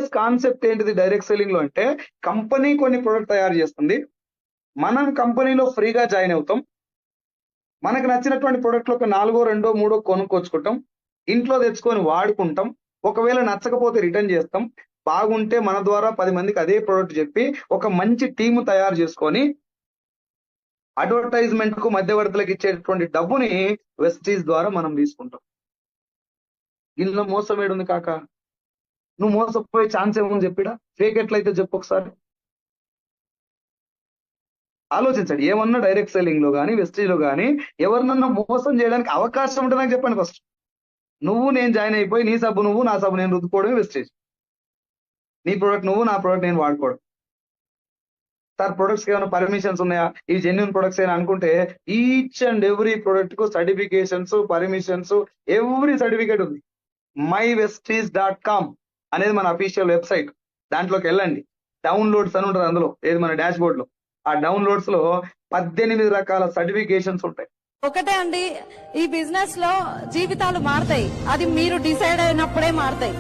Business concept ఏంటిది direct selling లో అంటే, కంపెనీ కొన్ని ప్రొడక్ట్ తయారు చేస్తుంది, మనం కంపెనీలో ఫ్రీగా జాయిన్ అవుతాం, మనకు నచ్చినటువంటి ప్రొడక్ట్లు ఒక 4, 2, 3 కొనుక్కొచ్చుకుంటాం, ఇంట్లో తెచ్చుకొని వాడుకుంటాం, ఒకవేళ నచ్చకపోతే రిటర్న్ చేస్తాం, బాగుంటే మన ద్వారా 10 మందికి అదే ప్రొడక్ట్ చెప్పి ఒక మంచి టీము తయారు చేసుకొని అడ్వర్టైజ్మెంట్ కు మధ్యవర్తులకు ఇచ్చేటువంటి డబ్బుని వెస్టీజ్ ద్వారా మనం తీసుకుంటాం. ఇందులో మోసం ఏడుంది కాక? నువ్వు మోసపోయే ఛాన్స్ ఏముంది చెప్పిడా? ఫేక్ ఎట్లయితే చెప్పు ఒకసారి ఆలోచించండి. ఏమన్నా డైరెక్ట్ సెల్లింగ్ లో కానీ వెస్టీజ్ లో కానీ ఎవరినన్నా మోసం చేయడానికి అవకాశం ఉంటే నాకు చెప్పండి ఫస్ట్. నువ్వు నేను జాయిన్ అయిపోయి నీ సబ్బు నువ్వు నా సబ్బు నేను రుద్దుకోవడమే వెస్టేజ్. నీ ప్రొడక్ట్ నువ్వు నా ప్రొడక్ట్ నేను వాడుకోవడం. సార్ ప్రొడక్ట్స్ ఏమైనా పర్మిషన్స్ ఉన్నాయా, ఈ జెన్యున్ ప్రొడక్ట్స్ అయినా అనుకుంటే ఈచ్ అండ్ ఎవ్రీ ప్రొడక్ట్ కు సర్టిఫికేషన్స్, పర్మిషన్స్, ఎవ్రీ సర్టిఫికేట్ ఉంది. myvesties.com అనేది మన అఫీషియల్ వెబ్సైట్. దాంట్లోకి వెళ్ళండి, డౌన్లోడ్స్ అని ఉంటుంది అందులో, ఏది మన డాష్ బోర్డ్ లో. ఆ డౌన్లోడ్స్ లో 18 రకాల సర్టిఫికేషన్స్ ఉంటాయి. ఒకటే అండి, ఈ బిజినెస్ లో జీవితాలు మారతాయి, అది మీరు డిసైడ్ అయినప్పుడే మారతాయి.